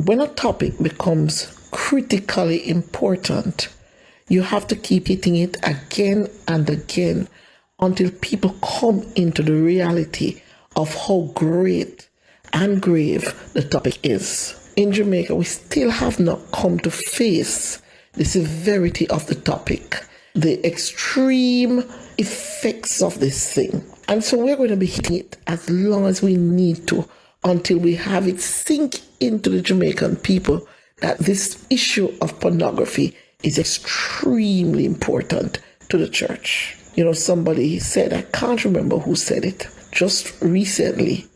When a topic becomes critically important, you have to keep hitting it again and again until people come into the reality of how great and grave the topic is. In Jamaica, we still have not come to face the severity of the topic, the extreme effects of this thing. And so we're going to be hitting it as long as we need to until we have it sink into the Jamaican people that this issue of pornography is extremely important to the church. You know, somebody said, I can't remember who said it, just recently,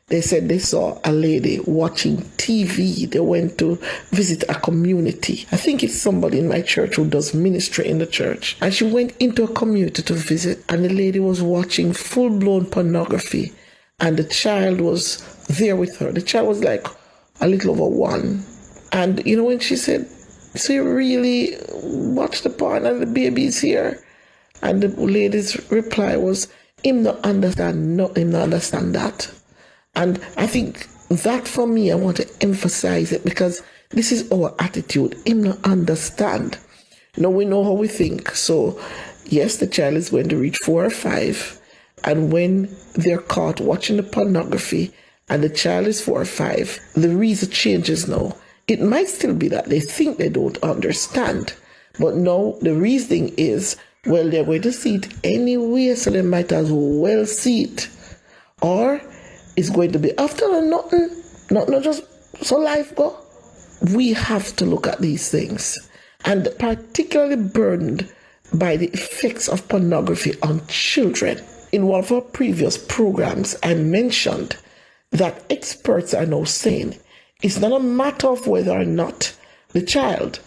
they said they saw a lady watching TV. They went to visit a community. I think it's somebody in my church who does ministry in the church. And she went into a community to visit, and the lady was watching full-blown pornography. And the child was there with her. The child was like a little over 1. And, you know, when she said, so you really watch the porn and the baby's here? And the lady's reply was, him not understand, him not understand that. And I think that for me, I want to emphasize it because this is our attitude. Him not understand. Now we know how we think. So yes, the child is going to reach 4 or 5. And when they're caught watching the pornography and the child is 4 or 5, the reason changes now. It might still be that they think they don't understand. But no, the reasoning is, well, they're going to see it anyway, so they might as well see it. Or it's going to be after nothing, not just so life go. We have to look at these things. And particularly burdened by the effects of pornography on children. In one of our previous programs, I mentioned that experts are now saying it's not a matter of whether or not the child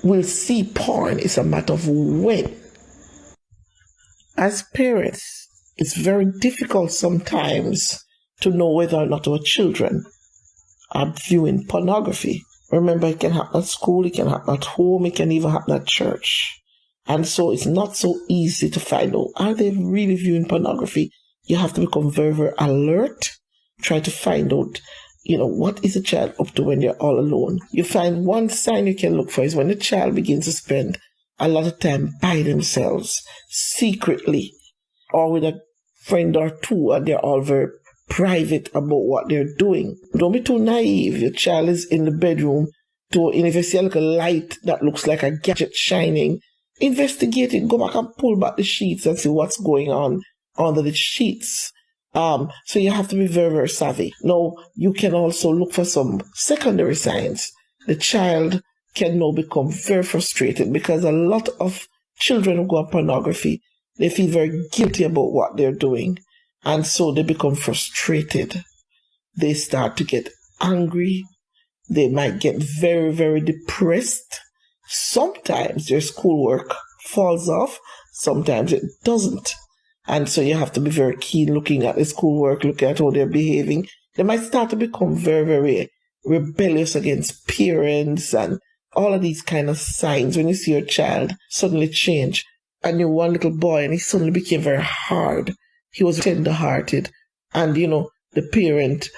will see porn, it's a matter of when. As parents, it's very difficult sometimes to know whether or not our children are viewing pornography. Remember, it can happen at school, it can happen at home, it can even happen at church. And so it's not so easy to find out, are they really viewing pornography? You have to become very, very alert, try to find out, what is the child up to when they're all alone. You find one sign you can look for is when the child begins to spend a lot of time by themselves, secretly, or with a friend or two, and they're all very private about what they're doing. Don't be too naive. Your child is in the bedroom, if you see a little light that looks like a gadget shining, investigate it, go back and pull back the sheets and see what's going on under the sheets. So you have to be very, very savvy. Now, you can also look for some secondary signs. The child can now become very frustrated because a lot of children who go on pornography, they feel very guilty about what they're doing. And so they become frustrated. They start to get angry. They might get very, very depressed. Sometimes their schoolwork falls off. Sometimes it doesn't. And so you have to be very keen looking at the schoolwork, looking at how they're behaving. They might start to become very, very rebellious against parents and all of these kind of signs when you see your child suddenly change. And you're one little boy and he suddenly became very hard. He was tender-hearted. And, the parent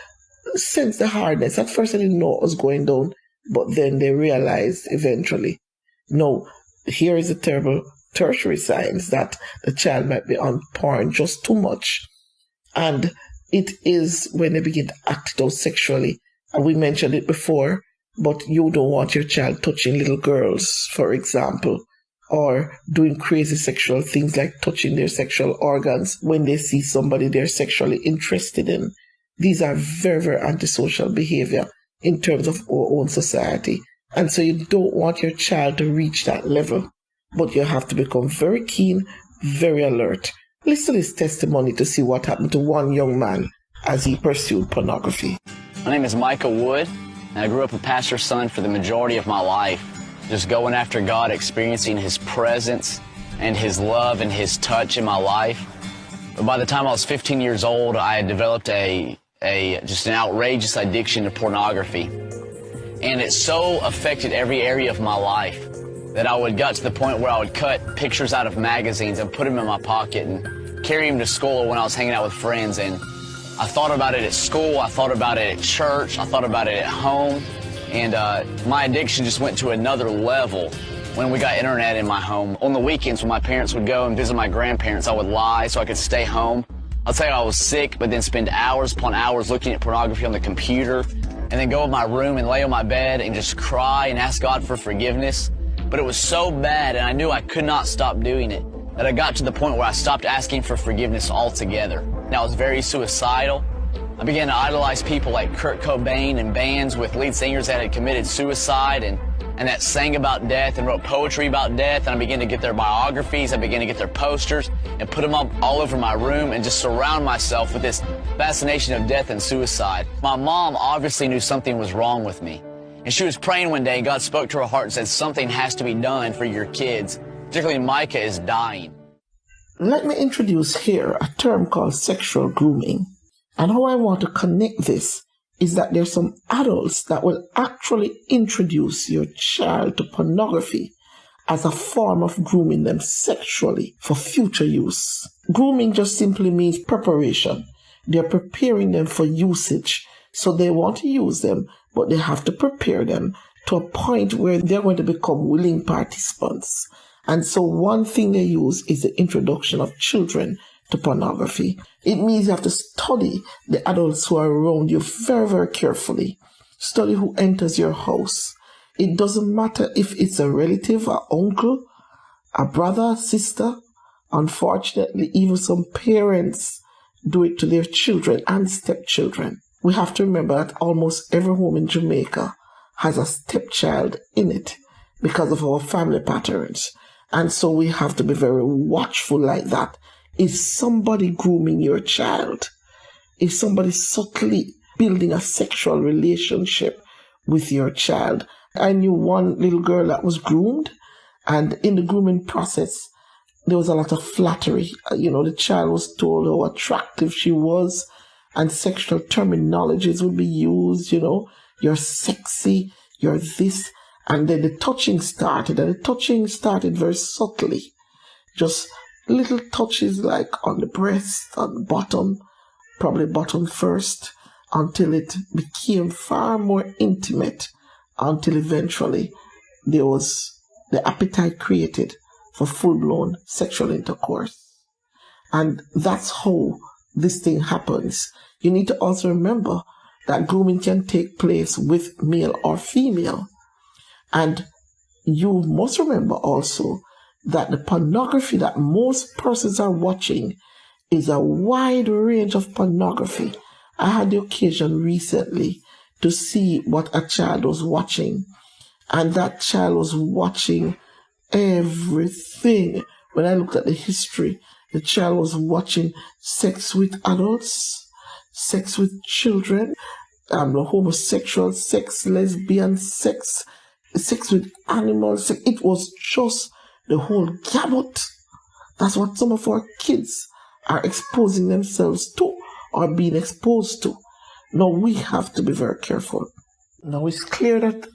sensed the hardness. At first I didn't know what was going down, but then they realized eventually, no, here is the terrible tertiary signs that the child might be on porn just too much. And it is when they begin to act out sexually. And we mentioned it before, but you don't want your child touching little girls, for example, or doing crazy sexual things like touching their sexual organs when they see somebody they're sexually interested in. These are very, very antisocial behavior in terms of our own society. And so you don't want your child to reach that level. But you have to become very keen, very alert. Listen to his testimony to see what happened to one young man as he pursued pornography. My name is Micah Wood, and I grew up a pastor's son for the majority of my life, just going after God, experiencing His presence and His love and His touch in my life. But by the time I was 15 years old, I had developed just an outrageous addiction to pornography. And it so affected every area of my life that I got to the point where I would cut pictures out of magazines and put them in my pocket and carry them to school or when I was hanging out with friends. And I thought about it at school, I thought about it at church, I thought about it at home. And my addiction just went to another level when we got internet in my home. On the weekends when my parents would go and visit my grandparents, I would lie so I could stay home. I'll tell you I was sick, but then spend hours upon hours looking at pornography on the computer, and then go in my room and lay on my bed and just cry and ask God for forgiveness. But it was so bad, and I knew I could not stop doing it, that I got to the point where I stopped asking for forgiveness altogether. And I was very suicidal. I began to idolize people like Kurt Cobain and bands with lead singers that had committed suicide and that sang about death and wrote poetry about death. And I began to get their biographies, I began to get their posters and put them up all over my room and just surround myself with this fascination of death and suicide. My mom obviously knew something was wrong with me. And she was praying one day, and God spoke to her heart and said, something has to be done for your kids. Particularly Micah is dying. Let me introduce here a term called sexual grooming. And how I want to connect this is that there's some adults that will actually introduce your child to pornography as a form of grooming them sexually for future use. Grooming just simply means preparation. They're preparing them for usage. So they want to use them, but they have to prepare them to a point where they're going to become willing participants. And so one thing they use is the introduction of children to pornography. It means you have to study the adults who are around you very, very carefully. Study who enters your house. It doesn't matter if it's a relative, an uncle, a brother, sister. Unfortunately, even some parents do it to their children and stepchildren. We have to remember that almost every home in Jamaica has a stepchild in it because of our family patterns. And so we have to be very watchful like that. Is somebody grooming your child? Is somebody subtly building a sexual relationship with your child? I knew one little girl that was groomed, and in the grooming process, there was a lot of flattery. The child was told how attractive she was, and sexual terminologies would be used, you're sexy, you're this, and then the touching started, and the touching started very subtly. Just little touches like on the breast, on the bottom, probably bottom first, until it became far more intimate, until eventually there was the appetite created for full-blown sexual intercourse. And that's how this thing happens. You need to also remember that grooming can take place with male or female. And you must remember also that the pornography that most persons are watching is a wide range of pornography. I had the occasion recently to see what a child was watching, and that child was watching everything. When I looked at the history, the child was watching sex with adults, sex with children, homosexual sex, lesbian sex, sex with animals. It was just the whole gamut. That's what some of our kids are exposing themselves to or being exposed to. Now we have to be very careful. Now it's clear that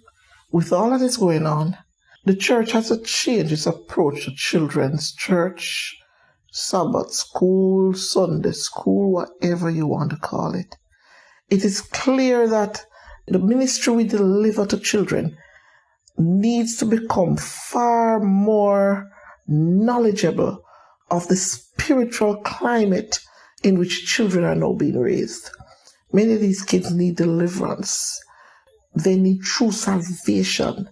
with all that is going on, the church has to change its approach to children's church, Sabbath school, Sunday school, whatever you want to call it. It is clear that the ministry we deliver to children needs to become far more knowledgeable of the spiritual climate in which children are now being raised. Many of these kids need deliverance. They need true salvation.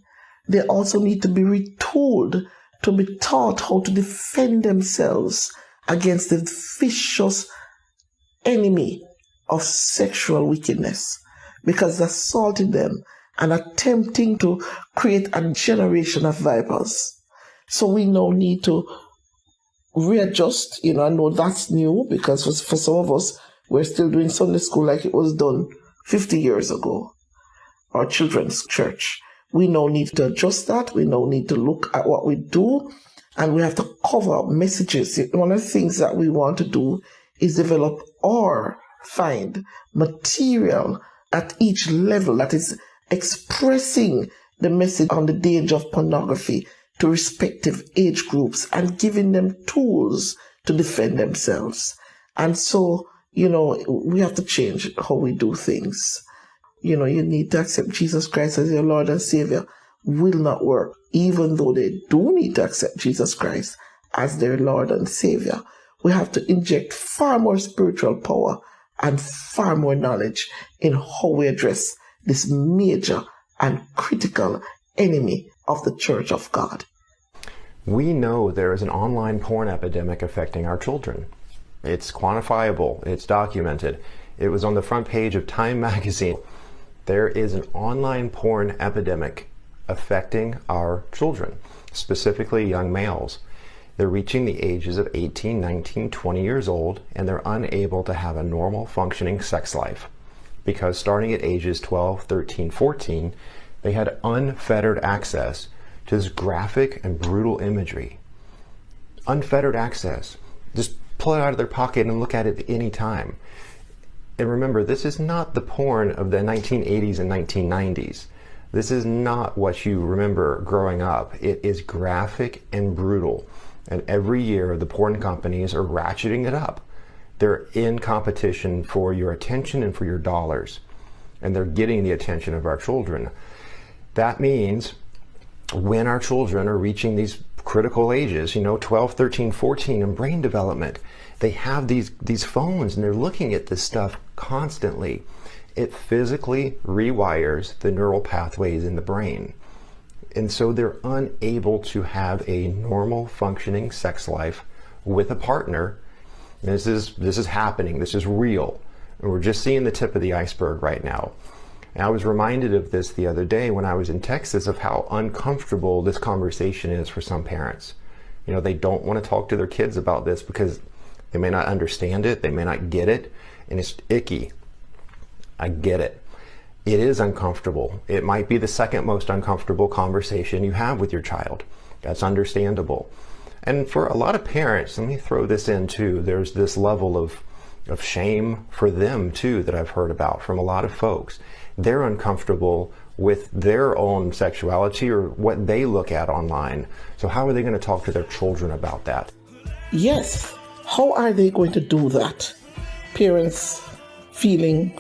They also need to be retooled, to be taught how to defend themselves against the vicious enemy of sexual wickedness, because it's assaulting them and attempting to create a generation of vipers. So we now need to readjust. I know that's new, because for some of us, we're still doing Sunday school like it was done 50 years ago, or children's church. We now need to adjust that. We now need to look at what we do, and we have to cover messages. One of the things that we want to do is develop or find material at each level that is expressing the message on the danger of pornography to respective age groups and giving them tools to defend themselves. And so, we have to change how we do things. you need to accept Jesus Christ as your Lord and Savior will not work, even though they do need to accept Jesus Christ as their Lord and Savior. We have to inject far more spiritual power and far more knowledge in how we address this major and critical enemy of the Church of God. We know there is an online porn epidemic affecting our children. It's quantifiable, it's documented. It was on the front page of Time magazine. There is an online porn epidemic affecting our children, specifically young males. They're reaching the ages of 18, 19, 20 years old, and they're unable to have a normal functioning sex life because starting at ages 12, 13, 14, they had unfettered access to this graphic and brutal imagery. Unfettered access. Just pull it out of their pocket and look at it at any time. And remember, this is not the porn of the 1980s and 1990s. This is not what you remember growing up. It is graphic and brutal. And every year, the porn companies are ratcheting it up. They're in competition for your attention and for your dollars. And they're getting the attention of our children. That means when our children are reaching these critical ages, 12, 13, 14, and brain development, they have these phones and they're looking at this stuff constantly. It physically rewires the neural pathways in the brain. And so they're unable to have a normal functioning sex life with a partner. This is happening. This is real. And we're just seeing the tip of the iceberg right now. And I was reminded of this the other day when I was in Texas of how uncomfortable this conversation is for some parents. They don't want to talk to their kids about this because they may not understand it, they may not get it, and it's icky. I get it. It is uncomfortable. It might be the second most uncomfortable conversation you have with your child. That's understandable. And for a lot of parents, let me throw this in too, there's this level of shame for them too that I've heard about from a lot of folks. They're uncomfortable with their own sexuality or what they look at online. So how are they going to talk to their children about that? Yes. How are they going to do that? Parents feeling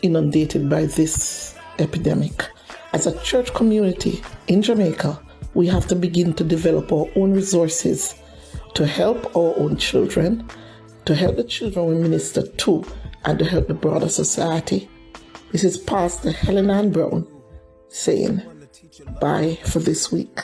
inundated by this epidemic. As a church community in Jamaica, we have to begin to develop our own resources to help our own children, to help the children we minister to, and to help the broader society. This is Pastor Helen Ann Brown saying bye for this week.